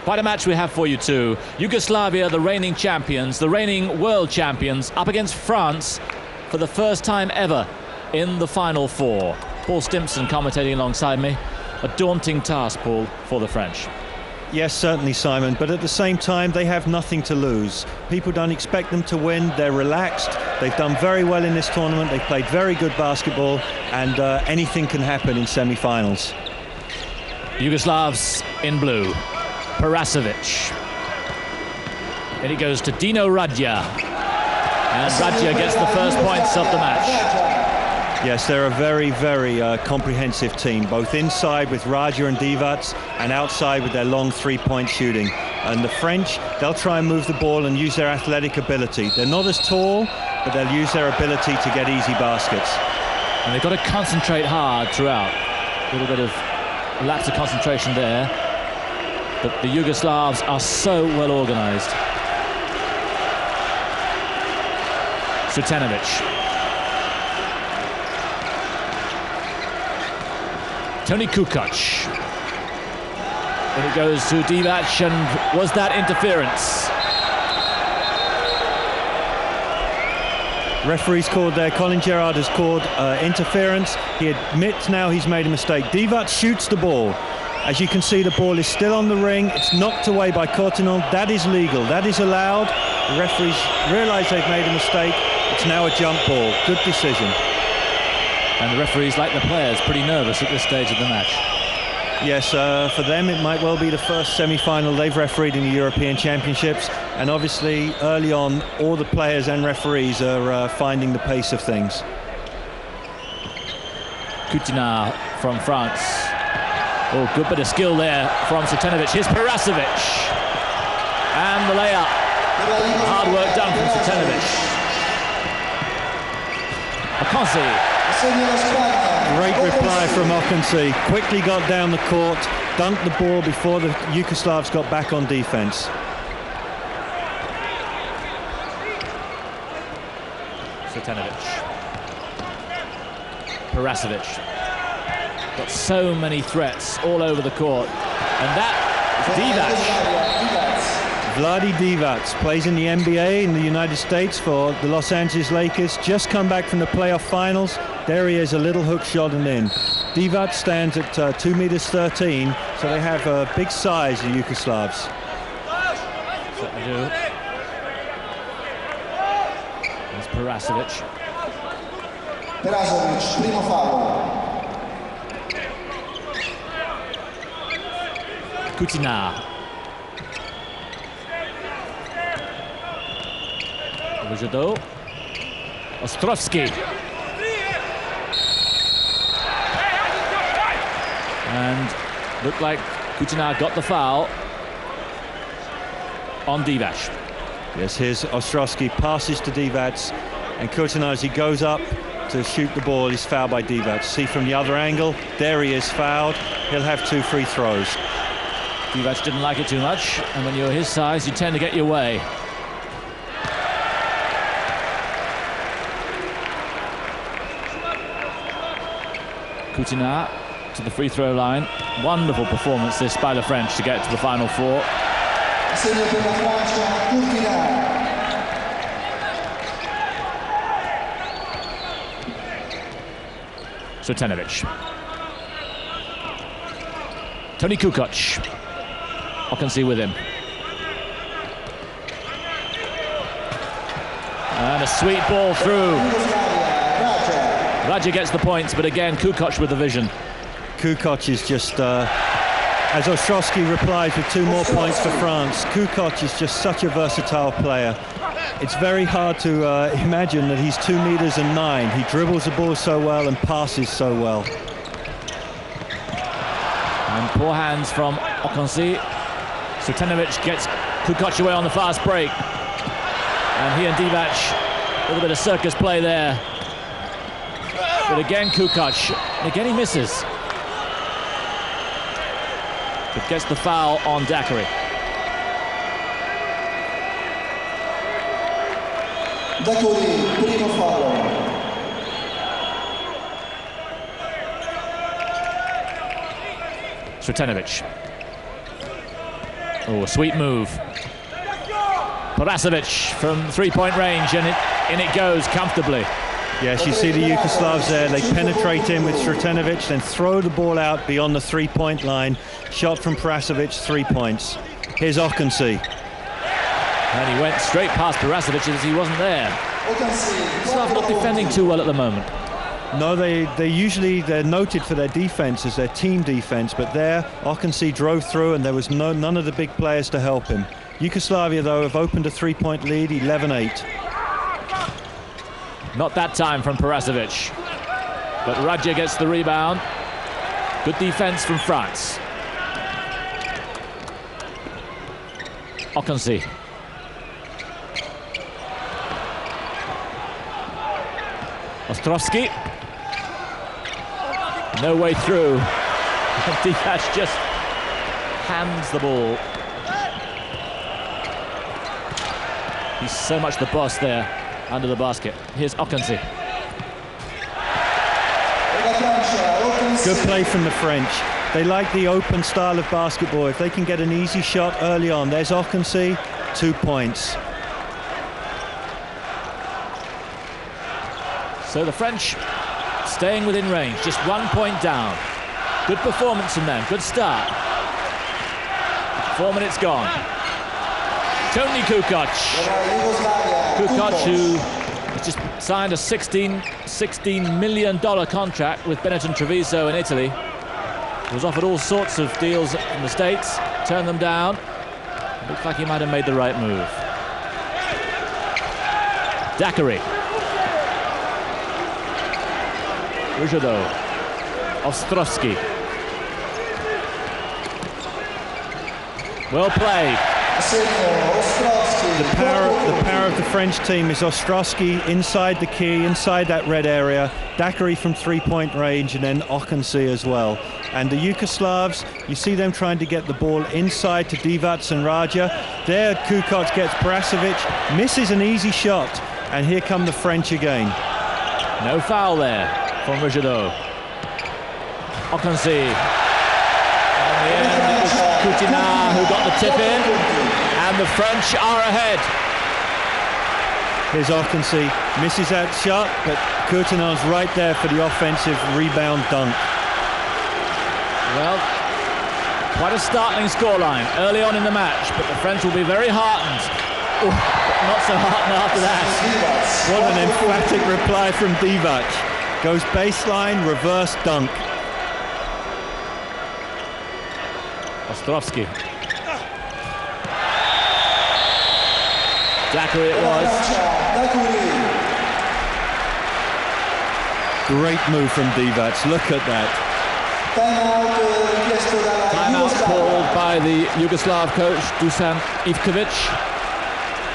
Quite a match we have for you too. Yugoslavia, the reigning champions, the reigning world champions, up against France for the first time ever in the Final Four. Paul Stimpson commentating alongside me. A daunting task, Paul, for the French. Yes, certainly, Simon, but at the same time they have nothing to lose. People don't expect them to win. They're relaxed. They've done very well in this tournament. They've played very good basketball, and anything can happen in semi-finals. Yugoslavs in blue. Parasovic. And it goes to Dino Radja. And Radja gets the first points of the match. Yes, they're a very, very comprehensive team, both inside with Radja and Divac and outside with their long three-point shooting. And the French, they'll try and move the ball and use their athletic ability. They're not as tall, but they'll use their ability to get easy baskets. And they've got to concentrate hard throughout. A little bit of lapse of concentration there. But the Yugoslavs are so well organised. Sretenovic. Toni Kukoc. And it goes to Divac, and was that interference? Referee's called there. Colin Gerrard has called interference. He admits now he's made a mistake. Divac shoots the ball. As you can see, the ball is still on the ring. It's knocked away by Cottenon. That is legal. That is allowed. The referees realise they've made a mistake. It's now a jump ball. Good decision. And the referees, like the players, pretty nervous at this stage of the match. Yes, for them it might well be the first semi-final they've refereed in the European Championships, and obviously early on all the players and referees are finding the pace of things. Coutinard from France. Oh, good bit of skill there from Sretenovic. Here's Parasovic. And the layup. Hard work done from Sretenovic. Akansi. Great reply from Akansi. Quickly got down the court, dunked the ball before the Yugoslavs got back on defense. Sretenovic. Parasovic. Got so many threats all over the court. And that is Divac. Vlade Divac plays in the NBA in the United States for the Los Angeles Lakers. Just come back from the playoff finals. There he is, a little hook shot and in. Divac stands at 2 meters 13, so they have a big size, the Yugoslavs. Certainly do. There's Parasovic. Primo foul. Coutinard. Jadot. Ostrovsky. And looked like Coutinard got the foul on Divac. Yes, here's Ostrovsky, passes to Divac, and Coutinard, as he goes up to shoot the ball, is fouled by Divac. See from the other angle, there he is, fouled. He'll have 2 free throws. Divac didn't like it too much, and when you're his size, you tend to get your way. Coutinard to the free throw line. Wonderful performance this by the French to get to the Final Four. Sretenovic. Toni Kukoc. Akansi with him. And a sweet ball through. Radja gets the points, but again, Kukoc with the vision. Kukoc is just, as Ostrovsky replies with 2 more points for France, Kukoc is just such a versatile player. It's very hard to imagine that he's 2 meters and 9. He dribbles the ball so well and passes so well. And poor hands from Akansi. Sretenovic gets Kukoc away on the fast break. And he and Divac, a little bit of circus play there. But again, Kukoc, and again he misses. But gets the foul on Daiquiri. Daiquiri, primo foul. Sretenovic. Oh, a sweet move. Parasovic from three-point range, and in it goes comfortably. Yes, you see the Yugoslavs there. They penetrate in with Sretenovic, then throw the ball out beyond the three-point line. Shot from Parasovic, 3 points. Here's Okensi. And he went straight past Parasovic as he wasn't there. Yugoslav not defending too well at the moment. No, they're noted for their defense as their team defense, but there Okensi drove through and there was none of the big players to help him. Yugoslavia, though, have opened a three-point lead, 11-8. Not that time from Parasovic, but Radja gets the rebound. Good defense from France. Okensi. Ostrovsky. No way through. Divac just hands the ball. He's so much the boss there under the basket. Here's Okensi. Good play from the French. They like the open style of basketball. If they can get an easy shot early on, there's Okensi, 2 points. So the French staying within range, just 1 point down. Good performance from them, good start. 4 minutes gone. Tony Kukoc. Kukoc, who has just signed a $16 million contract with Benetton Treviso in Italy. Was offered all sorts of deals in the States, turned them down. Looks like he might have made the right move. Daiquiri. Rujado. Ostrovsky. Well played. The power of the French team is Ostrovsky inside the key, inside that red area, Daiquiri from three-point range, and then Okensi as well. And the Yugoslavs, you see them trying to get the ball inside to Divac and Radja. There Kukoc gets Parasovic, misses an easy shot, and here come the French again. No foul there from Rujado. Okensi. In the end, it was Coutinard who got the tip in, and the French are ahead. Here's Okensi, misses that shot, but Coutinard's right there for the offensive rebound dunk. Well, quite a startling scoreline early on in the match, but the French will be very heartened. Ooh, not so heartened after that. What an emphatic reply from Divac. Goes baseline, reverse dunk. Ostrovsky. Daiquiri it was. Great move from Divac, look at that. Timeout called by the Yugoslav coach Dusan Ivkovic.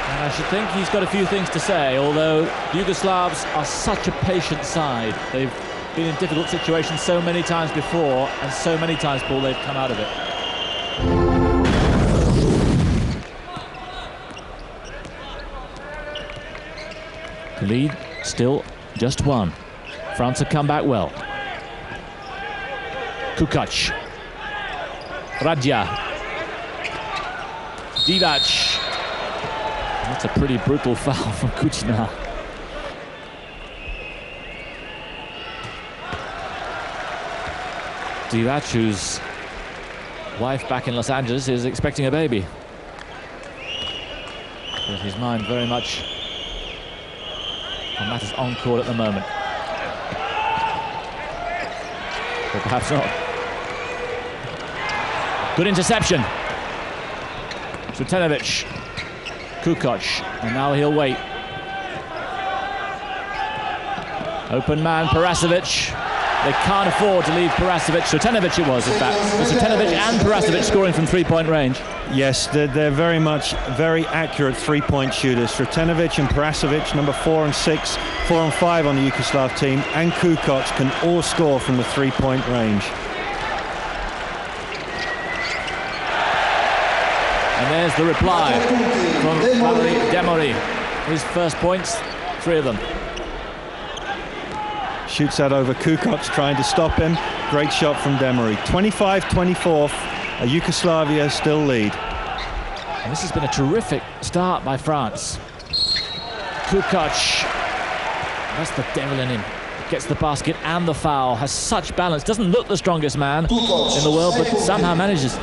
And I should think he's got a few things to say, although the Yugoslavs are such a patient side. They've been in difficult situations so many times before, and so many times, Paul, they've come out of it. The lead still just one. France have come back well. Kukoc. Radja. Divac. That's a pretty brutal foul from Coutinard. Divac, whose wife back in Los Angeles is expecting a baby. With his mind very much on matters on court at the moment. Or perhaps not. Good interception. Sretenovic. Kukoc. And now he'll wait. Open man, Parasovic. They can't afford to leave Parasovic. Sretenovic it was, in fact. Sretenovic and Parasovic scoring from three-point range. Yes, they're very accurate three-point shooters. Sretenovic and Parasovic, number 4 and 6, 4 and 5 on the Yugoslav team, and Kukoc can all score from the three-point range. And there's the reply from Demory. His first points, 3 of them. Shoots that over Kukoc, trying to stop him. Great shot from Demory. 25-24, Yugoslavia still lead. And this has been a terrific start by France. Kukoc, that's the devil in him. Gets the basket and the foul, has such balance, doesn't look the strongest man in the world, but somehow manages.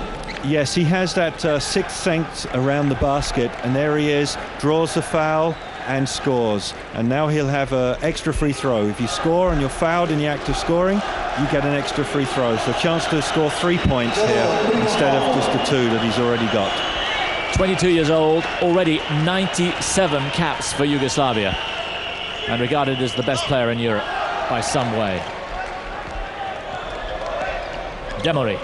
Yes, he has that sixth sense around the basket, and there he is, draws the foul and scores. And now he'll have an extra free throw. If you score and you're fouled in the act of scoring, you get an extra free throw. So a chance to score 3 points here instead of just the 2 that he's already got. 22 years old, already 97 caps for Yugoslavia, and regarded as the best player in Europe by some way. Demery.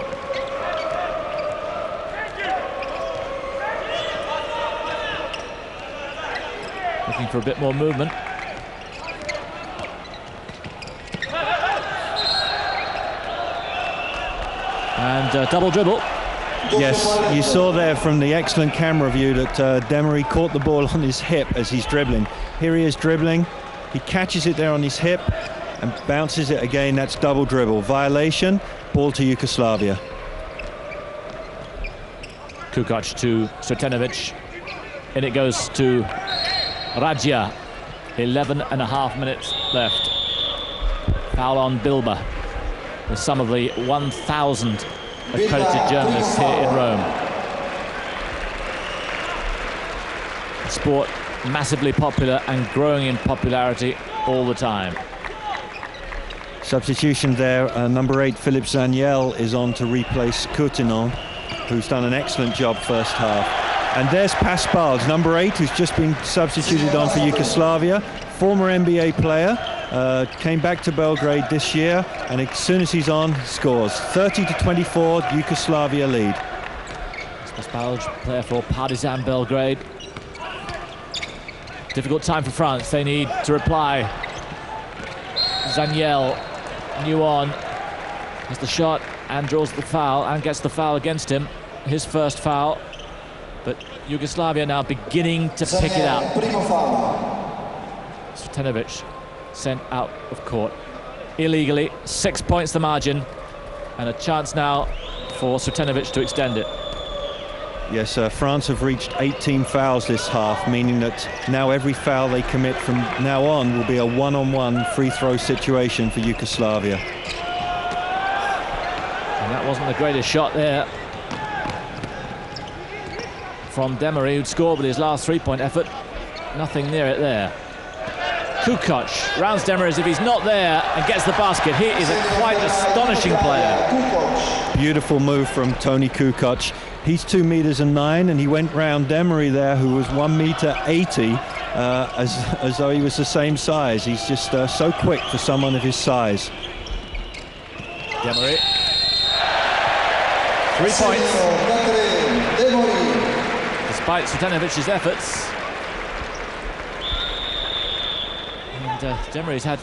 Looking for a bit more movement. And double dribble. Yes, you saw there from the excellent camera view that Demery caught the ball on his hip as he's dribbling. Here he is dribbling. He catches it there on his hip and bounces it again. That's double dribble. Violation, ball to Yugoslavia. Kukoc to Sretenovic. In it goes to Radja. 11.5 minutes left. Foul on Bilba. With some of the 1,000 accredited journalists here in Rome. Sport massively popular and growing in popularity all the time. Substitution there, number 8 Philippe Zaniel is on to replace Courtinon, who's done an excellent job first half. And there's Paspals, number 8, who's just been substituted on for Yugoslavia, former NBA player, came back to Belgrade this year, and as soon as he's on, he scores. 30-24, Yugoslavia lead. Paspals, player for Partizan Belgrade. Difficult time for France. They need to reply. Zaniel, new on, has the shot and draws the foul and gets the foul against him. His first foul. But Yugoslavia now beginning to pick it up. Sretenovic sent out of court illegally. 6 points the margin, and a chance now for Sretenovic to extend it. Yes, France have reached 18 fouls this half, meaning that now every foul they commit from now on will be a one-on-one free throw situation for Yugoslavia. And that wasn't the greatest shot there from Demery, who'd scored with his last three-point effort. Nothing near it there. Kukoc rounds Demery as if he's not there and gets the basket. He is a quite astonishing player. Beautiful move from Tony Kukoc. He's 2 meters and 9, and he went round Demery there, who was 1 meter 80, as though he was the same size. He's just so quick for someone of his size. Demery. 3 points. Despite Sretanovic's efforts. And Demery's had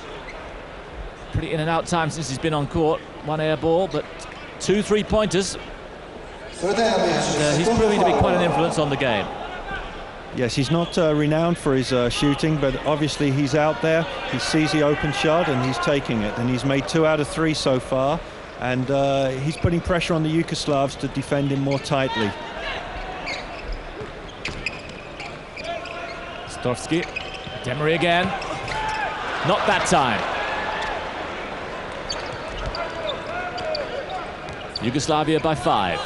pretty in and out time since he's been on court. 1 air ball, but 2 3-pointers. And he's proving to be quite an influence on the game. Yes, he's not renowned for his shooting, but obviously he's out there, he sees the open shot and he's taking it, and he's made 2 out of 3 so far, and he's putting pressure on the Yugoslavs to defend him more tightly. Storsky, Demery again, not that time. Yugoslavia by 5.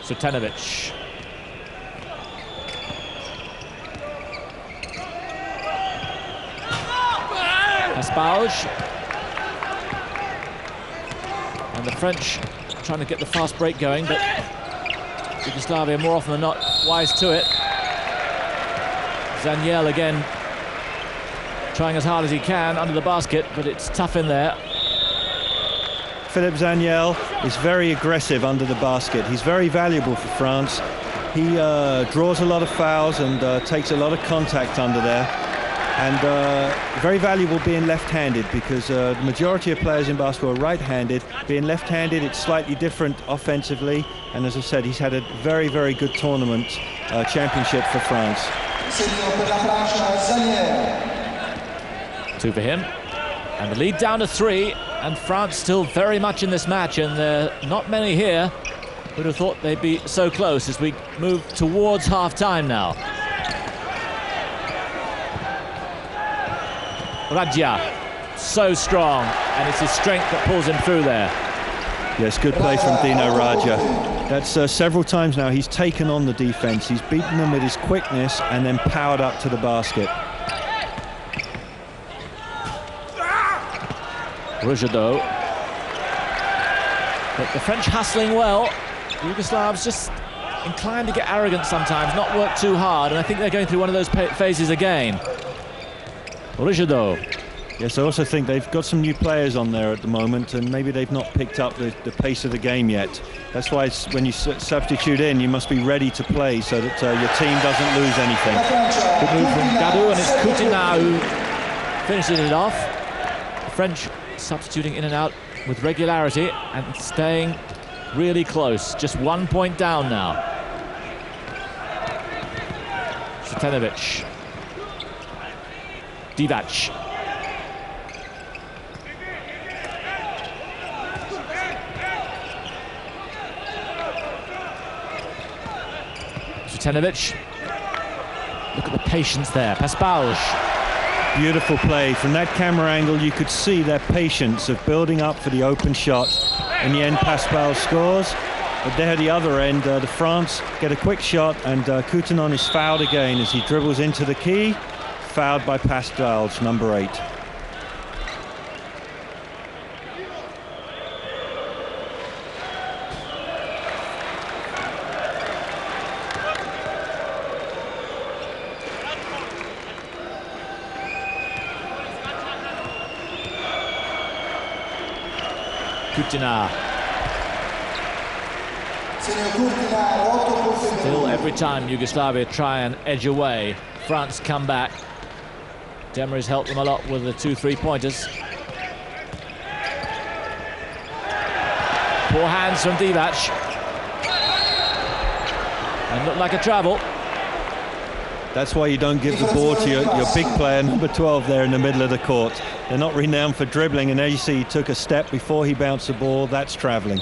Sretenovic. Paspals. And the French trying to get the fast break going, but Yugoslavia more often than not wise to it. Zaniel again trying as hard as he can under the basket, but it's tough in there. Philippe Zaniel is very aggressive under the basket. He's very valuable for France. He draws a lot of fouls and takes a lot of contact under there. And very valuable being left-handed, because the majority of players in basketball are right-handed. Being left-handed, it's slightly different offensively. And as I said, he's had a very, very good tournament championship for France. 2 for him. And the lead down to 3. And France still very much in this match, and there are not many here Who'd have thought they'd be so close as we move towards half-time now. Radja, so strong, and it's his strength that pulls him through there. Yes, good play from Dino Radja. That's several times now he's taken on the defense. He's beaten them with his quickness and then powered up to the basket. Rujado. But the French hustling well. The Yugoslavs just inclined to get arrogant sometimes, not work too hard, and I think they're going through one of those phases again. Rujado. Yes, I also think they've got some new players on there at the moment, and maybe they've not picked up the pace of the game yet. That's why when you substitute in, you must be ready to play so that your team doesn't lose anything. Good move from Gadou, and it's Coutinho who finishes it off. The French substituting in and out with regularity and staying really close. Just 1 point down now. Sretenovic. Divac. Sretenovic. Look at the patience there. Paspalj. Beautiful play. From that camera angle, you could see their patience of building up for the open shot. In the end, Paspalj scores. But there at the other end, the France get a quick shot, and Coutinho is fouled again as he dribbles into the key. Fouled by Paspalj, number 8. Coutinho. Still, every time Yugoslavia try and edge away, France come back. Demery's helped them a lot with the 2 3-pointers. Poor hands from Divac. And looked like a travel. That's why you don't give the ball to your big player, number 12, there in the middle of the court. They're not renowned for dribbling, and there you see he took a step before he bounced the ball. That's travelling.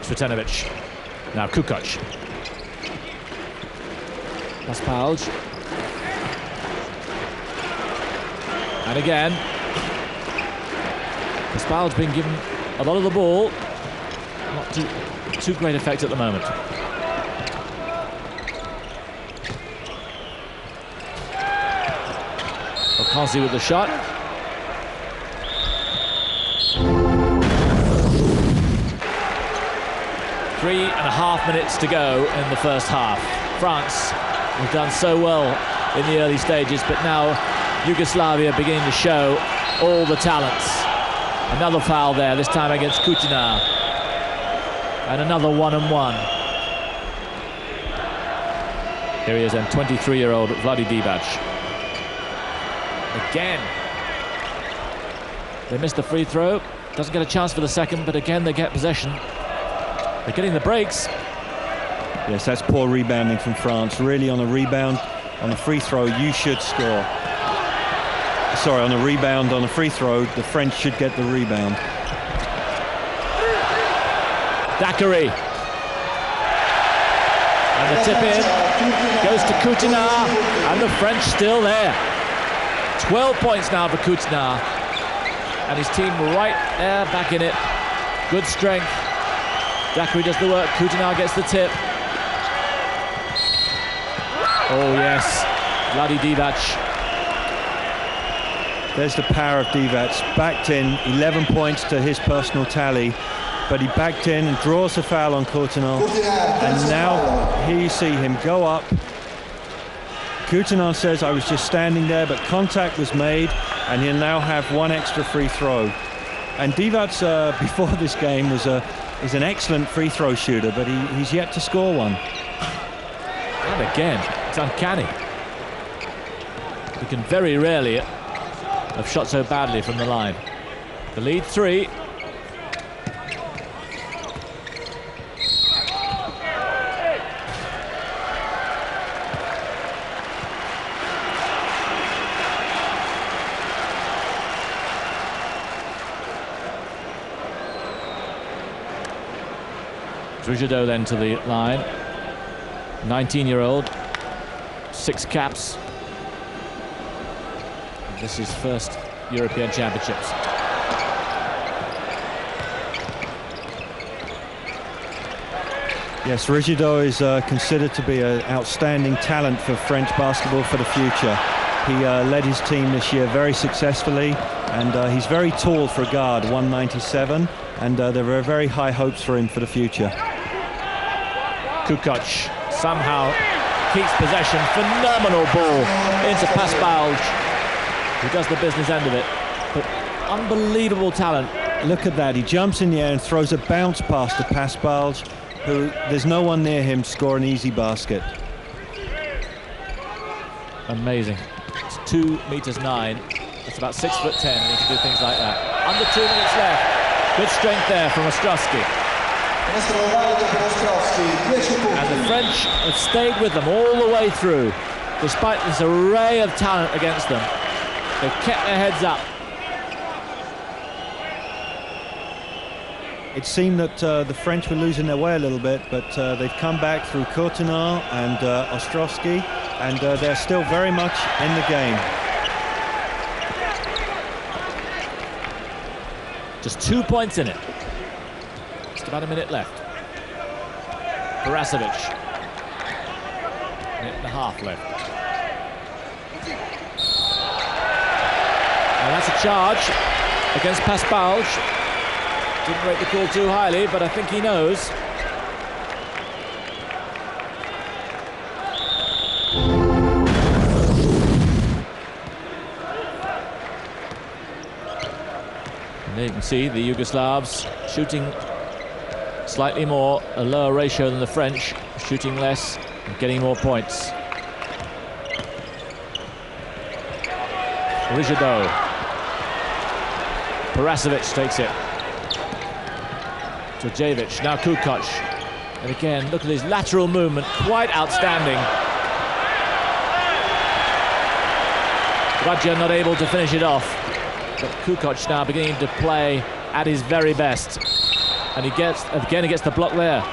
Sretenovic. Now Kukoc. Paspalj. And again. Paspalj been given a lot of the ball. Not too great effect at the moment. Okansi with the shot. Three and a half minutes to go in the first half. France have done so well in the early stages, but now Yugoslavia beginning to show all the talents. Another foul there, this time against Coutinho. And another 1-on-1. Here he is then, 23-year-old Vladi Divac. Again. They missed the free throw. Doesn't get a chance for the second, but again they get possession. They're getting the breaks. Yes, that's poor rebounding from France. Really, on a rebound, on a free throw, you should score. Sorry, on a rebound, on a free throw, the French should get the rebound. Daiquiri. And the tip in goes to Coutinho, and the French still there. 12 points now for Coutinho, and his team right there, back in it. Good strength. Daiquiri does the work. Coutinho gets the tip. Oh yes, Vladi Divac. There's the power of Divac. Backed in, 11 points to his personal tally. But he backed in and draws the foul on Coutinho. And now here you see him go up. Coutinho says, I was just standing there, but contact was made, and he'll now have one extra free throw. And Divac, before this game, is an excellent free throw shooter, but he's yet to score one. And again, it's uncanny. He can very rarely have shot so badly from the line. The lead 3. Rigideau then to the line. 19-year-old, 6 caps. This is first European Championships. Yes, Rigideau is considered to be an outstanding talent for French basketball for the future. He led his team this year very successfully, and he's very tall for a guard, 197, and there are very high hopes for him for the future. Kukoc somehow keeps possession. Phenomenal ball into Pasbalj, who does the business end of it. But unbelievable talent. Look at that, he jumps in the air and throws a bounce pass to Pasbalj, who there's no one near him to score an easy basket. Amazing. It's 2 meters 9. That's about 6'10", and he can do things like that. Under 2 minutes left. Good strength there from Ostrowski. And the French have stayed with them all the way through, despite this array of talent against them. They've kept their heads up. It seemed that the French were losing their way a little bit, but they've come back through Courtenay and Ostrowski, and they're still very much in the game. Just 2 points in it. Just about a minute left. Parasevic. Minute and a half left. And that's a charge against Pasbalj. Didn't rate the call too highly, but I think he knows. And there you can see the Yugoslavs shooting slightly more, a lower ratio than the French, shooting less and getting more points. Rigideau. Parasevic takes it. Djordjevic, now Kukoc. And again, look at his lateral movement, quite outstanding. Radja not able to finish it off. But Kukoc now beginning to play at his very best. And he gets the block there.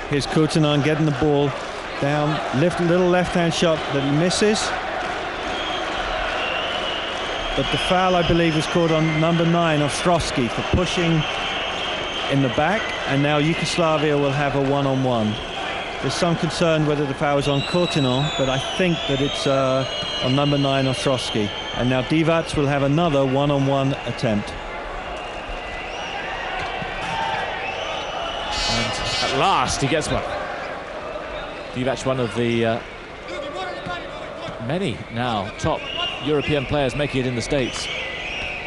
Here's Courtenay getting the ball down, lift a little left-hand shot that he misses. But the foul, I believe, was called on number 9, Ostrowski, for pushing in the back, and now Yugoslavia will have a one-on-one. There's some concern whether the foul is on Courtenay, but I think that it's on number 9, Ostrowski. And now Divac will have another one-on-one attempt. And at last he gets one. Divac, one of the many now top European players making it in the States.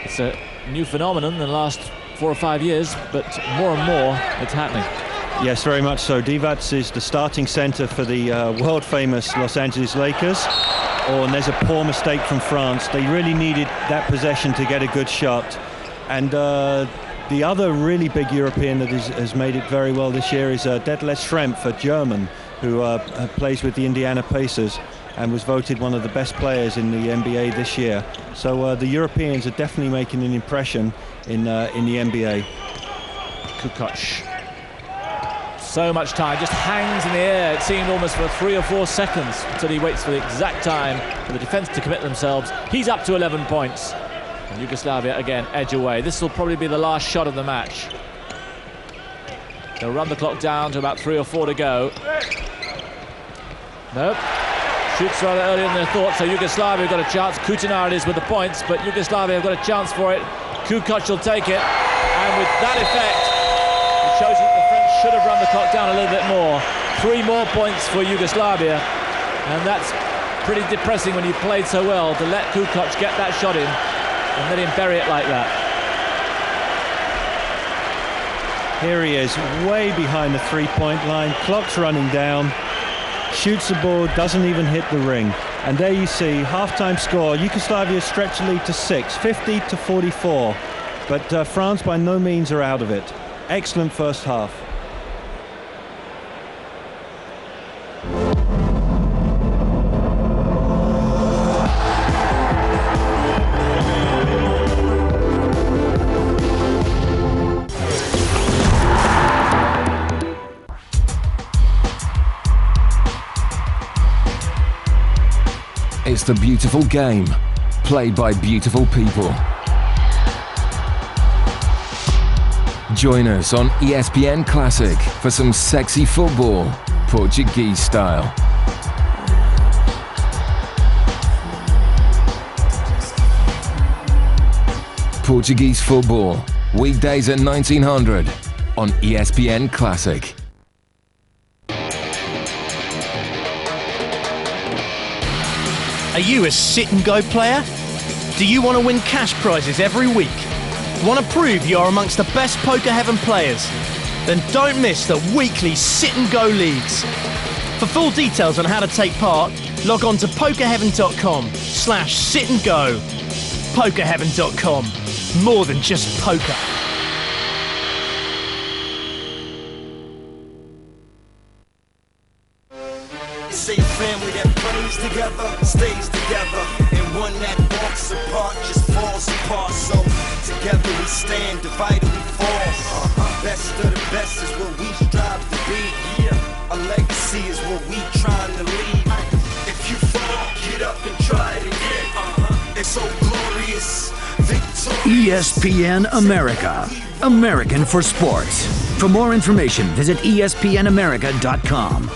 It's a new phenomenon in the last 4 or 5 years, but more and more it's happening. Yes, very much so. Divac is the starting center for the world-famous Los Angeles Lakers. Oh, and there's a poor mistake from France. They really needed that possession to get a good shot. And the other really big European that has made it very well this year is Detlef Schrempf, a German, who plays with the Indiana Pacers and was voted one of the best players in the NBA this year. So the Europeans are definitely making an impression in the NBA. Kukoc. So much time, just hangs in the air. It seemed almost for 3 or 4 seconds until he waits for the exact time for the defense to commit themselves. He's up to 11 points. And Yugoslavia again edge away. This will probably be the last shot of the match. They'll run the clock down to about 3 or 4 to go. Nope. Shoots rather earlier than they thought, so Yugoslavia have got a chance. Courtenay it is with the points, but Yugoslavia have got a chance for it. Kukoc will take it, and with that effect, it shows you that the French should have run the clock down a little bit more. 3 more points for Yugoslavia, and that's pretty depressing when you played so well to let Kukoc get that shot in and let him bury it like that. Here he is, way behind the three-point line, clock's running down, shoots the ball, doesn't even hit the ring. And there you see, half-time score, Yugoslavia stretch the lead to 6, 50-44. But France by no means are out of it. Excellent first half. It's the beautiful game, played by beautiful people. Join us on ESPN Classic for some sexy football, Portuguese style. Portuguese football, weekdays at 1900 on ESPN Classic. Are you a sit-and-go player? Do you want to win cash prizes every week? Want to prove you are amongst the best Poker Heaven players? Then don't miss the weekly sit-and-go leagues. For full details on how to take part, log on to pokerheaven.com/sit-and-go. Pokerheaven.com. More than just poker. Say a family that plays together, stays together, and one that walks apart just falls apart. So together we stand, divided we fall. Best of the best is what we strive to be. A legacy is what we trying to leave. If you fall, get up and try it again. It's so glorious, victorious. ESPN America, American for sports. For more information, visit espnamerica.com.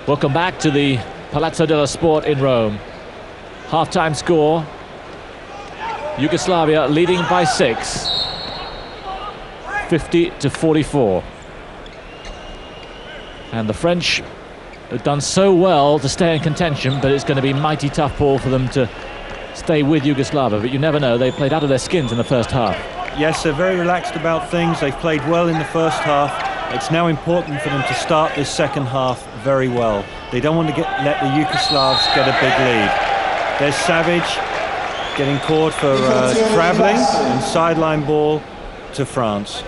Welcome back to the Palazzo dello Sport in Rome. Half-time score, Yugoslavia leading by 6, 50-44. And the French have done so well to stay in contention, but it's going to be mighty tough ball for them to stay with Yugoslavia. But you never know, they played out of their skins in the first half. Yes, they're very relaxed about things. They've played well in the first half. It's now important for them to start this second half very well. They don't want to let the Yugoslavs get a big lead. There's Savic getting caught for travelling, and sideline ball to France.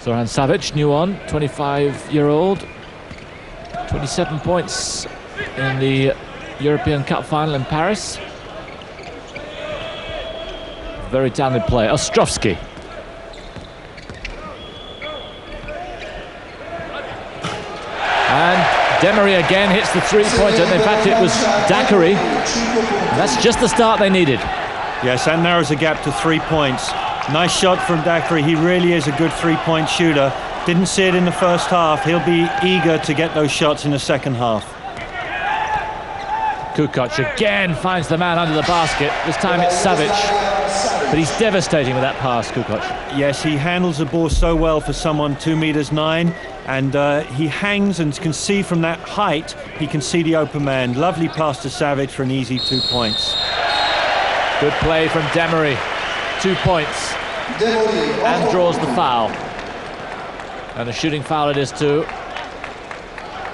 Zoran Savic, new on, 25-year-old, 27 points in the European Cup final in Paris. Very talented player. Ostrovsky. And Demery again hits the three-pointer. In fact, it was Daiquiri. That's just the start they needed. Yes, that narrows the gap to 3 points. Nice shot from Daiquiri. He really is a good three-point shooter. Didn't see it in the first half. He'll be eager to get those shots in the second half. Kukoc again finds the man under the basket. This time it's Savic. But he's devastating with that pass, Kukoc. Yes, he handles the ball so well for someone 2'9", and he hangs and can see from that height, he can see the open man. Lovely pass to Savic for an easy 2 points. Good play from Demery. 2 points. And draws the foul. And a shooting foul it is too.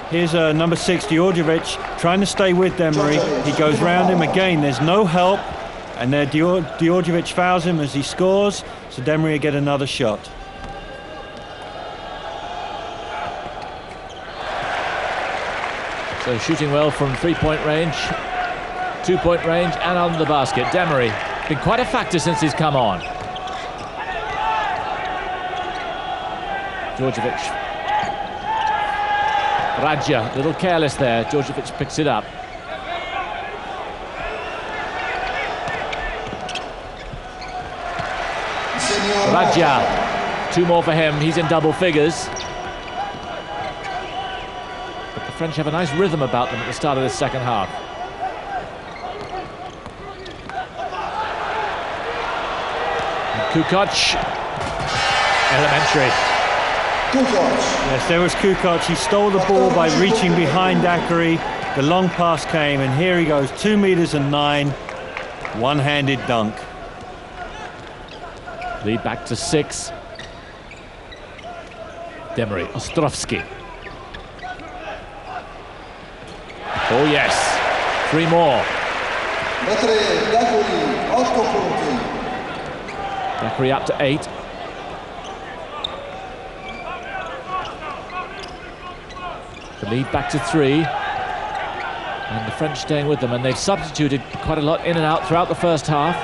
Here's number 6, Djordjevic, trying to stay with Demery. He goes round him again. There's no help. And there Djordjevic fouls him as he scores, so Demery will get another shot. So shooting well from three-point range, 2-point range, and under the basket. Demery, been quite a factor since he's come on. Djordjevic. Radja, a little careless there. Djordjevic picks it up. Radja, 2 more for him. He's in double figures. But the French have a nice rhythm about them at the start of this second half. And Kukoc, elementary. Yes, there was Kukoc. He stole the ball by reaching behind Daiquiri. The long pass came, and here he goes, 2'9", one-handed dunk. Lead back to 6. Demery, Ostrovsky. Oh yes, 3 more. Dakary up to 8. The lead back to 3. And the French staying with them, and they've substituted quite a lot in and out throughout the first half.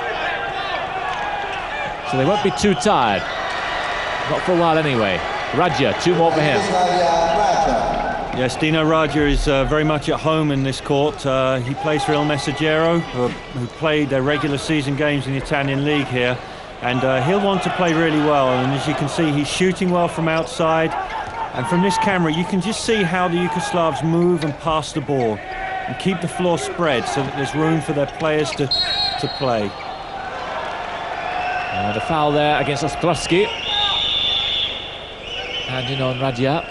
So they won't be too tired. Not for a while anyway. Radja, 2 more for him. Yes, Dino Radja is very much at home in this court. He plays for Il Messaggero, who played their regular season games in the Italian league here. And he'll want to play really well. And as you can see, he's shooting well from outside. And from this camera, you can just see how the Yugoslavs move and pass the ball and keep the floor spread so that there's room for their players to play. And a foul there against Ostrovsky. Handing on Radja.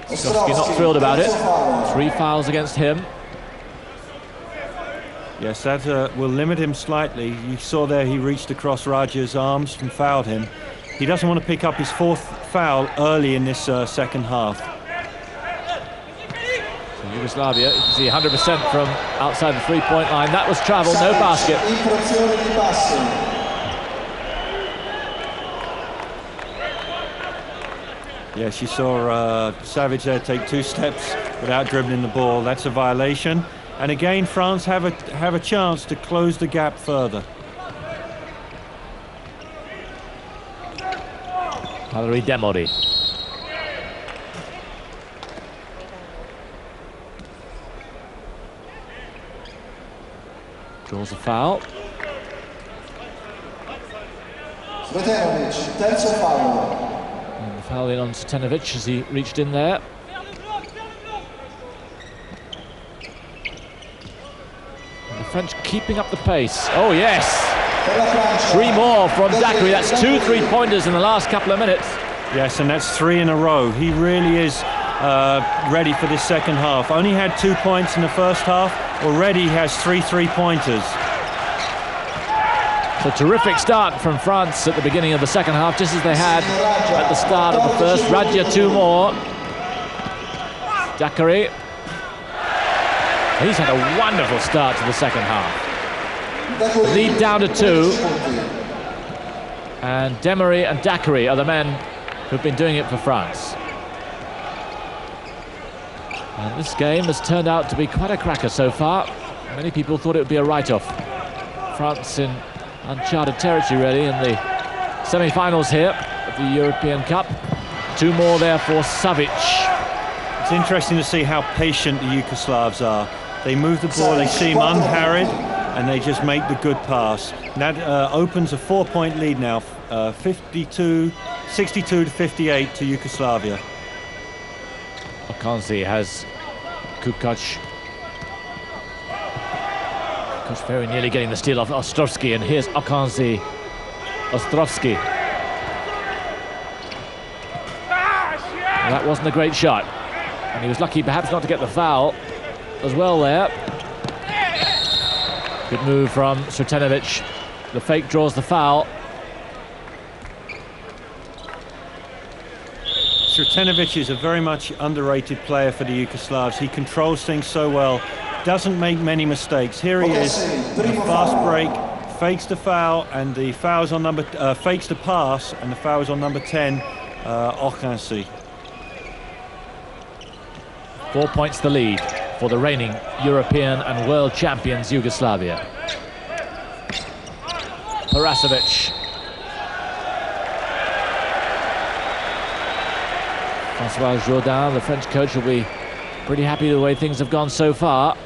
Ostrovsky not thrilled about it. 3 fouls against him. Yes, that will limit him slightly. You saw there he reached across Radja's arms and fouled him. He doesn't want to pick up his 4th foul early in this second half. So Yugoslavia, you can see 100% from outside the 3-point line. That was travel, no basket. Yes, you saw Savage there take 2 steps without dribbling the ball. That's a violation. And again, France have a chance to close the gap further. Valerie Demori. Draws a foul. And the foul in on Sretenovic as he reached in there. And the French keeping up the pace. Oh yes! 3 more from Dakary. That's 2 3-pointers in the last couple of minutes. Yes, and that's 3 in a row. He really is ready for this second half. Only had 2 points in the first half. Already has 3 3-pointers. So terrific start from France at the beginning of the second half, just as they had at the start of the first. Radja 2 more. Dakary. He's had a wonderful start to the second half. The lead down to 2. And Demori and Dakary are the men who've been doing it for France. And this game has turned out to be quite a cracker so far. Many people thought it would be a write-off. France in uncharted territory, really, in the semi-finals here of the European Cup. 2 more there for Savic. It's interesting to see how patient the Yugoslavs are. They move the ball, they seem unharried, and they just make the good pass. And that opens a 4-point lead now, 62 to 58 to Yugoslavia. Okanzi has Kukoc. Kukoc very nearly getting the steal off Ostrovsky, and here's Okanzi. Ostrovsky. Well, that wasn't a great shot, and he was lucky perhaps not to get the foul as well there. Good move from Sretenovic. The fake draws the foul. Sretenovic is a very much underrated player for the Yugoslavs. He controls things so well, doesn't make many mistakes. Here he is, in a fast break, fakes the foul, and the foul's on fakes the pass, and the foul's on number 10, Okanzi. 4 points the lead for the reigning European and world champions Yugoslavia. Parasovic. François Jourdain, the French coach, will be pretty happy with the way things have gone so far.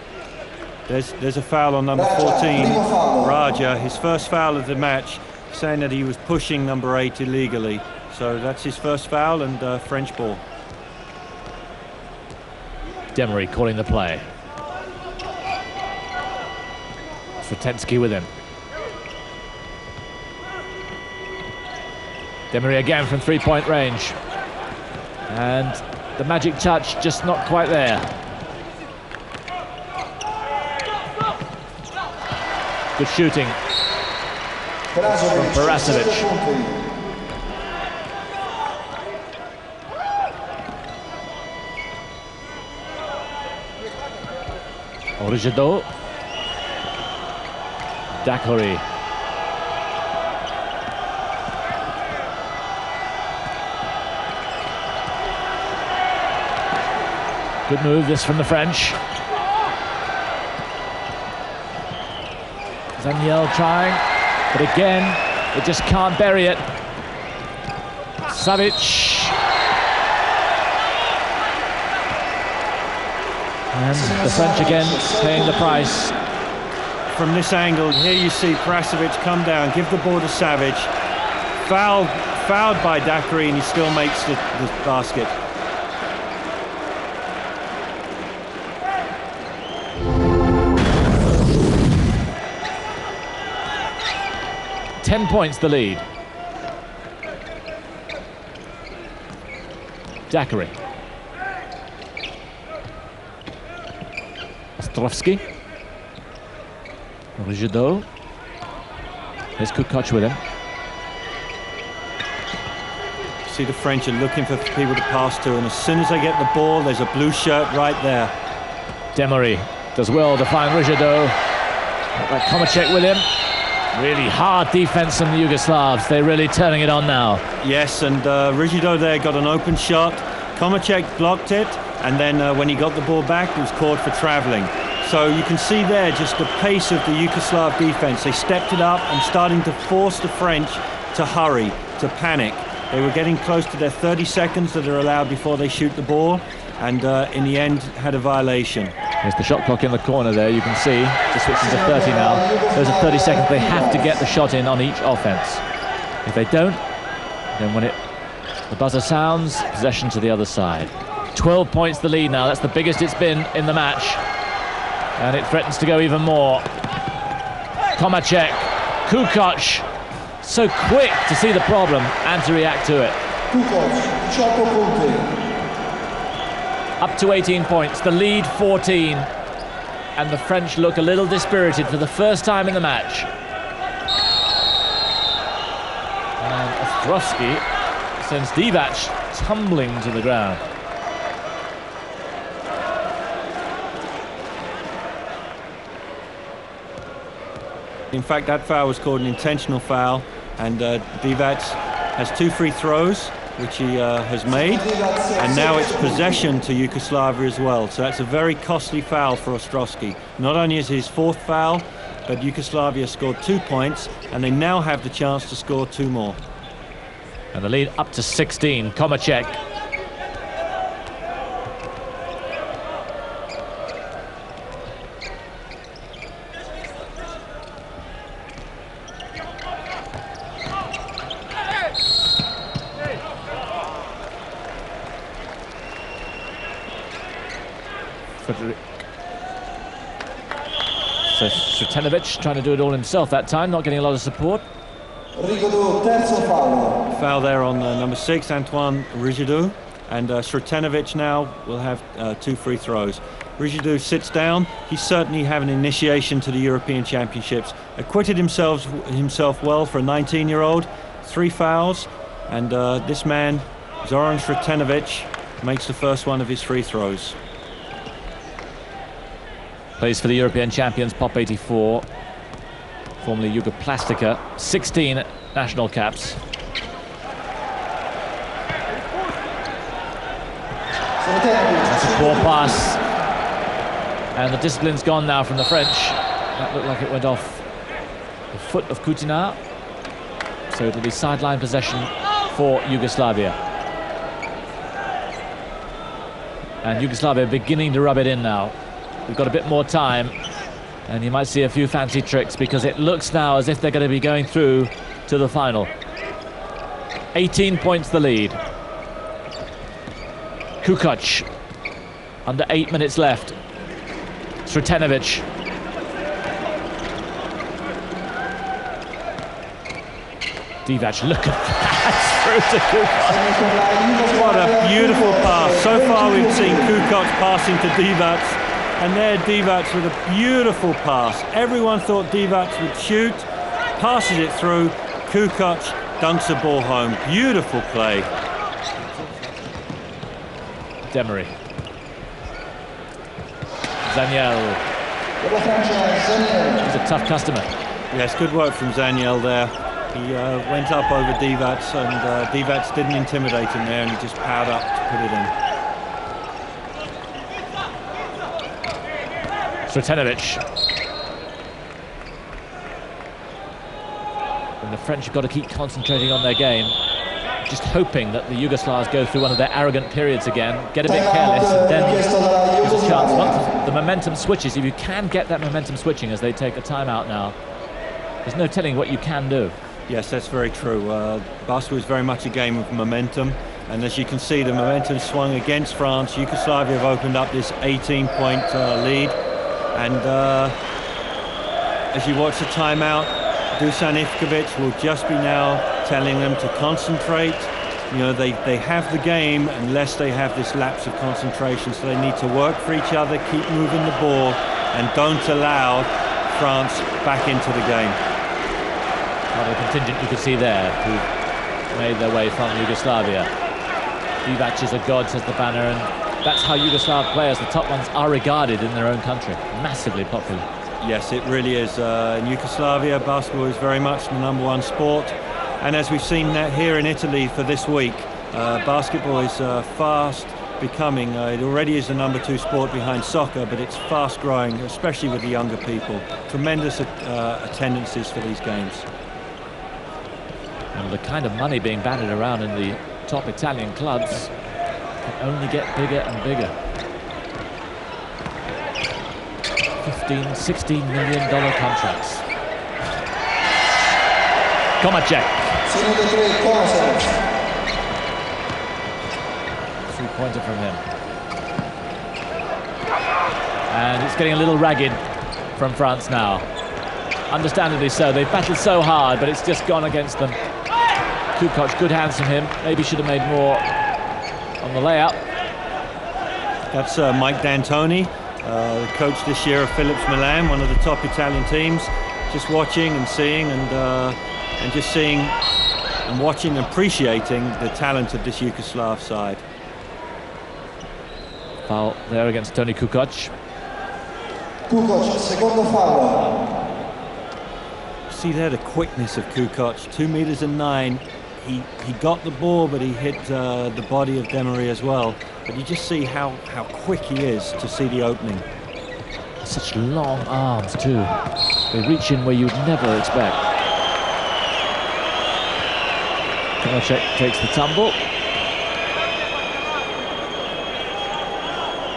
There's a foul on number 14, Radja, his first foul of the match, saying that he was pushing number 8 illegally. So that's his first foul, and French ball. Demori calling the play. Sretensky with him. Demori again from 3-point range. And the magic touch just not quite there. Good shooting from Parasovic. Rigido. Dacoury. Good move, this from the French. Daniel trying, but again, it just can't bury it. Savic. And the French again paying the price. From this angle, here you see Prasovic come down, give the ball to Savic. Fouled by Dacoury, and he still makes the basket. £10 the lead. Dacoury. Ostrovsky. Rigido. There's Kukoc with him. See, the French are looking for people to pass to, and as soon as they get the ball, there's a blue shirt right there. Demery does well to find Rigido. Got Komacek with him. Really hard defense from the Yugoslavs. They're really turning it on now. Yes, and Rigido there got an open shot. Komacek blocked it, and then when he got the ball back, it was called for travelling. So you can see there just the pace of the Yugoslav defense. They stepped it up and starting to force the French to hurry, to panic. They were getting close to their 30 seconds that are allowed before they shoot the ball, and in the end had a violation. There's the shot clock in the corner there, you can see. Just switching to 30 now. Those are 30 seconds. They have to get the shot in on each offense. If they don't, then when the buzzer sounds, possession to the other side. 12 points the lead now. That's the biggest it's been in the match. And it threatens to go even more. Komacek, Kukoc. So quick to see the problem and to react to it. Kukoc, 18 punti. Up to 18 points, the lead 14. And the French look a little dispirited for the first time in the match. And Ostrovsky sends Divac tumbling to the ground. In fact, that foul was called an intentional foul, and Divac has 2 free throws, which he has made, and now it's possession to Yugoslavia as well. So that's a very costly foul for Ostrovsky. Not only is his 4th foul, but Yugoslavia scored 2 points, and they now have the chance to score 2 more. And the lead up to 16, Komacek. So Sretenovic trying to do it all himself that time, not getting a lot of support. Rigido, terzo fallo. Foul there on number 6, Antoine Rigido, and Sretenovic now will have 2 free throws. Rigido sits down. He's certainly having an initiation to the European Championships. Acquitted himself well for a 19-year-old. 3 fouls, and this man, Zoran Sretenovic, makes the first one of his free throws. Plays for the European champions, Pop 84, formerly Yugoplastica, 16 national caps. That's a poor pass. And the discipline's gone now from the French. That looked like it went off the foot of Coutinard. So it'll be sideline possession for Yugoslavia. And Yugoslavia beginning to rub it in now. We've got a bit more time, and you might see a few fancy tricks, because it looks now as if they're going to be going through to the final. 18 points the lead. Kukoc, under 8 minutes left. Sretenovic. Divac, look at that, through to Kukoc. What a beautiful pass. So far we've seen Kukoc passing to Divac, and there Divac with a beautiful pass. Everyone thought Divac would shoot, passes it through, Kukoc dunks the ball home. Beautiful play. Demery. Daniel. Per la Francia, Zaniel. He's a tough customer. Yes, good work from Zaniel there. He went up over Divac, and Divac didn't intimidate him there, and he just powered up to put it in. Sretenovic. And the French have got to keep concentrating on their game, just hoping that the Yugoslavs go through one of their arrogant periods again, get a bit careless, and then there's a chance. Once the momentum switches, if you can get that momentum switching as they take a timeout now, there's no telling what you can do. Yes, that's very true. Basketball is very much a game of momentum, and as you can see, the momentum swung against France. Yugoslavia have opened up this 18-point lead, and as you watch the timeout, Dusan Ivkovic will just be now telling them to concentrate. You know, they have the game unless they have this lapse of concentration, so they need to work for each other, keep moving the ball, and don't allow France back into the game. Well, the contingent you could see there who made their way from Yugoslavia. Divac is a god, says the banner, and that's how Yugoslav players, the top ones, are regarded in their own country. Massively popular. Yes, it really is. In Yugoslavia, basketball is very much the #1 sport. And as we've seen that here in Italy for this week, basketball is fast becoming, it already is the #2 sport behind soccer, but it's fast growing, especially with the younger people. Tremendous attendances for these games. And the kind of money being batted around in the top Italian clubs can only get bigger and bigger. $15, $16 million contracts. Komacek. Three-pointer from him. And it's getting a little ragged from France now. Understandably so. They've battled so hard, but it's just gone against them. Kukoc, good hands from him. Maybe should have made more on the layup. That's Mike D'Antoni, the coach this year of Philips Milan, one of the top Italian teams. Just watching and seeing and just seeing and watching and appreciating the talent of this Yugoslav side. Foul there against Toni Kukoc. Kukoc, secondo fallo. See there the quickness of Kukoc, 2 meters and 9. He got the ball, but he hit the body of Demery as well. But you just see how quick he is to see the opening. Such long arms too. They reach in where you'd never expect. Komacek takes the tumble.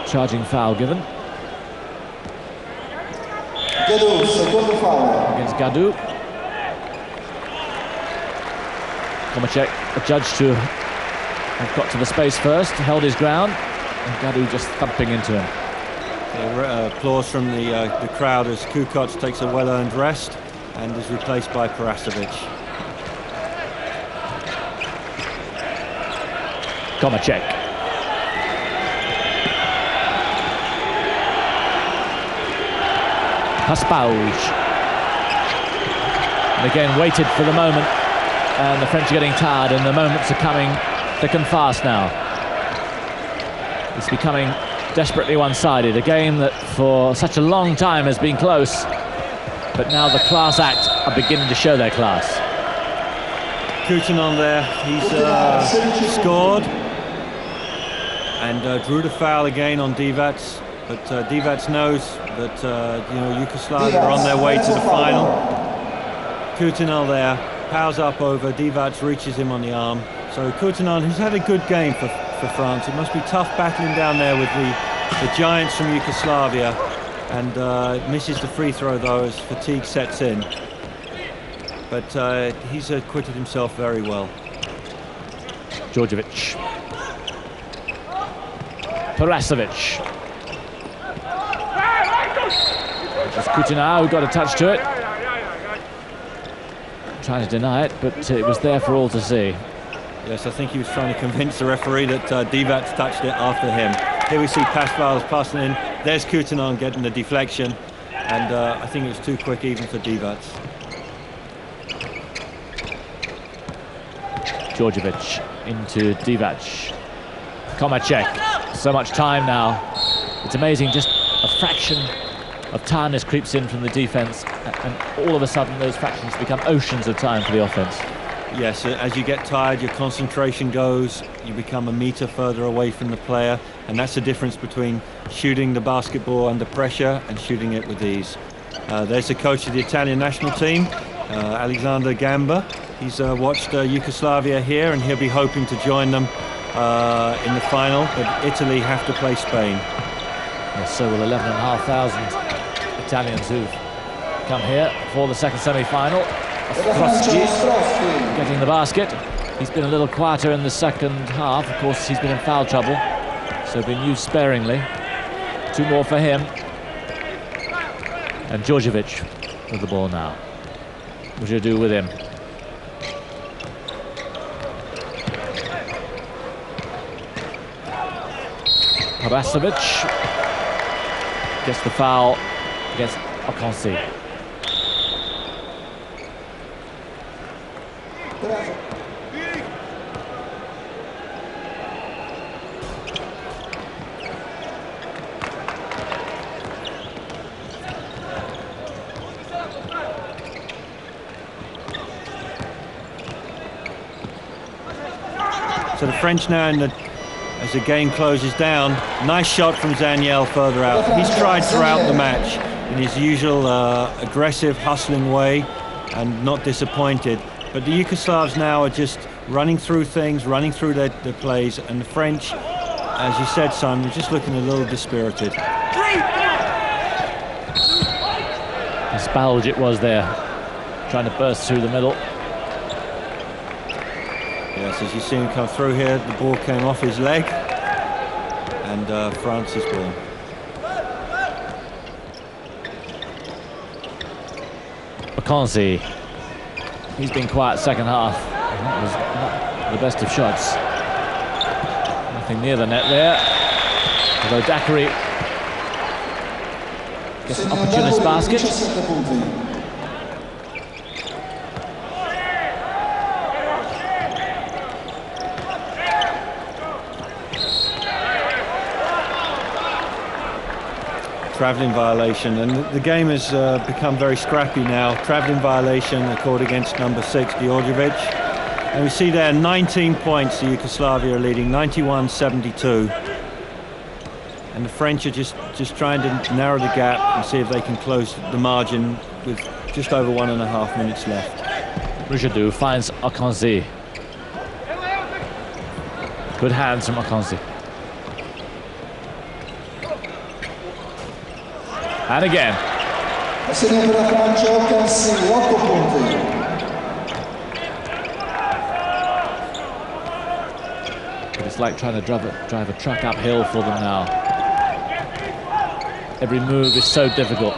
Charging foul given. Gadou, secondo fallo. Against Gadou. Komacek, adjudged to have got to the space first, held his ground, and Gadou just thumping into him. Applause from the crowd as Kukoc takes a well-earned rest and is replaced by Parasovic. Komacek. Paspauj. And again waited for the moment, and the French are getting tired, and the moments are coming thick and fast now. It's becoming desperately one-sided, a game that for such a long time has been close, but now the class act are beginning to show their class. Kutunon there, he's scored and drew the foul again on Divac, but Divac knows that Yugoslavia are on their way to the final. Kutunon there, powers up over, Divac reaches him on the arm. So Kutunon, who's had a good game for France. It must be tough battling down there with the giants from Yugoslavia, and misses the free throw though as fatigue sets in. But he's acquitted himself very well. Djordjevic. Parasovic. Just Kutunon who got a touch to it. Trying to deny it, but it was there for all to see. Yes, I think he was trying to convince the referee that Divac touched it after him. Here we see Paspauj passing in. There's Kutunon getting the deflection, and I think it was too quick even for Divac. Djordjevic into Divac. Komacek. So much time now. It's amazing, just a fraction of tiredness creeps in from the defense, and all of a sudden those fractions become oceans of time for the offense. Yes, as you get tired, your concentration goes, you become a meter further away from the player, and that's the difference between shooting the basketball under pressure and shooting it with ease. There's the coach of the Italian national team, Alexander Gamba. He's watched Yugoslavia here, and he'll be hoping to join them in the final, but Italy have to play Spain. Yes, so will 11,500 Italians who've come here for the second semi-final. Ostrowski getting the basket. He's been a little quieter in the second half. Of course, he's been in foul trouble, so been used sparingly. 2 more for him. And Djordjevic with the ball now. What do you do with him? Kovacevic gets the foul against Okansi. So the French now, as the game closes down, nice shot from Zaniel further out. He's tried throughout the match in his usual aggressive, hustling way, and not disappointed. But the Yugoslavs now are just running through things, running through their plays, and the French, as you said, son, are just looking a little dispirited. Spalge it was there, trying to burst through the middle. Yes, as you see him come through here, the ball came off his leg, and France's ball. Okansi, he's been quiet second half. That was not the best of shots. Nothing near the net there. Although Daiquiri gets an opportunist basket. Travelling violation, and the game has become very scrappy now. Travelling violation, a court against number 6, Djordjevic. And we see there 19 points, the Yugoslavia are leading, 91-72. And the French are just trying to narrow the gap and see if they can close the margin with just over 1.5 minutes left. Rijadou finds Okansi. Good hands from Okansi. And again. But it's like trying to drive a truck uphill for them now. Every move is so difficult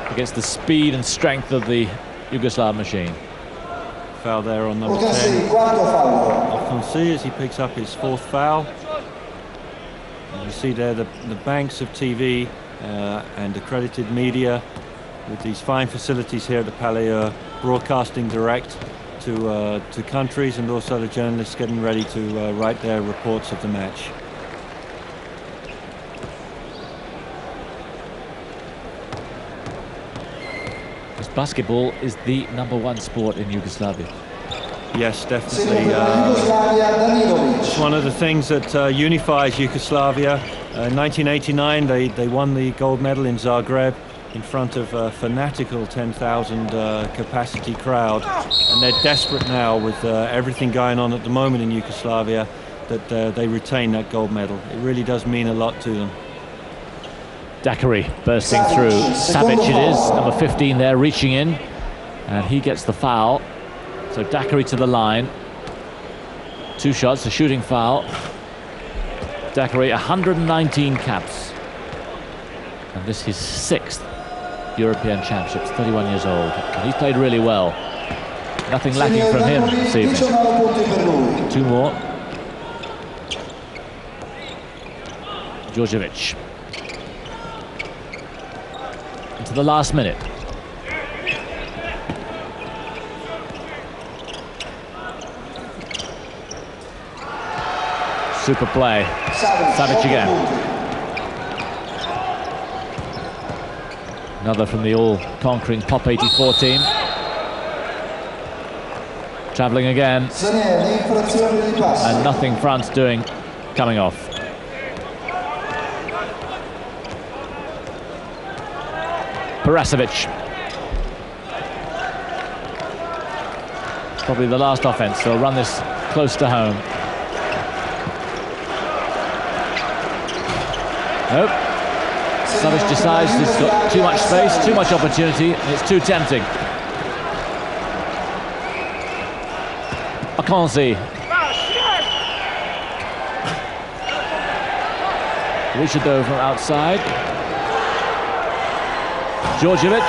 against the speed and strength of the Yugoslav machine. Foul there on number 10. Okansi, as he picks up his 4th foul. And you see there the banks of TV and accredited media with these fine facilities here at the Palais, broadcasting direct to countries, and also the journalists getting ready to write their reports of the match. Because basketball is the #1 sport in Yugoslavia. Yes, definitely. It's one of the things that unifies Yugoslavia. In 1989, they won the gold medal in Zagreb in front of a fanatical 10,000 capacity crowd, and they're desperate now with everything going on at the moment in Yugoslavia that they retain that gold medal. It really does mean a lot to them. Daiquiri bursting through. Savic it is, number 15 there, reaching in, and he gets the foul. So Daiquiri to the line. 2 shots, a shooting foul. Daiquiri, 119 caps. And this is his 6th European Championships, 31 years old. And he's played really well. Nothing lacking from him this evening. 2 more. Djordjevic. Into the last minute. Super play. Savic again. Another from the all-conquering Pop 84 team. Travelling again. And nothing France doing coming off. Parasevic. Probably the last offence. They'll run this close to home. Nope. Savic decides he's got too much space, too much opportunity, and it's too tempting. Akanji. Richardo from outside. Djordjevic.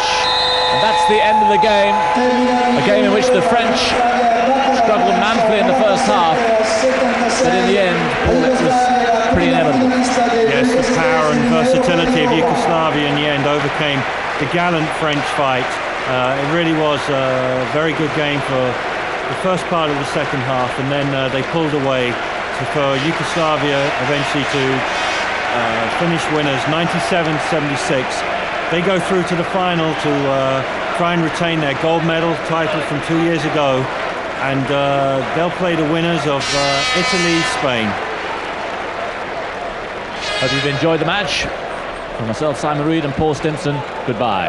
And that's the end of the game. A game in which the French struggled manfully in the first half, but in the end, it was pretty inevitable. Yes, the power and versatility of Yugoslavia in the end overcame the gallant French fight. It really was a very good game for the first part of the second half, and then they pulled away for Yugoslavia eventually to finish winners 97-76. They go through to the final to try and retain their gold medal title from 2 years ago, and they'll play the winners of Italy, Spain. Hope you've enjoyed the match. For myself, Simon Reed, and Paul Stimson, goodbye.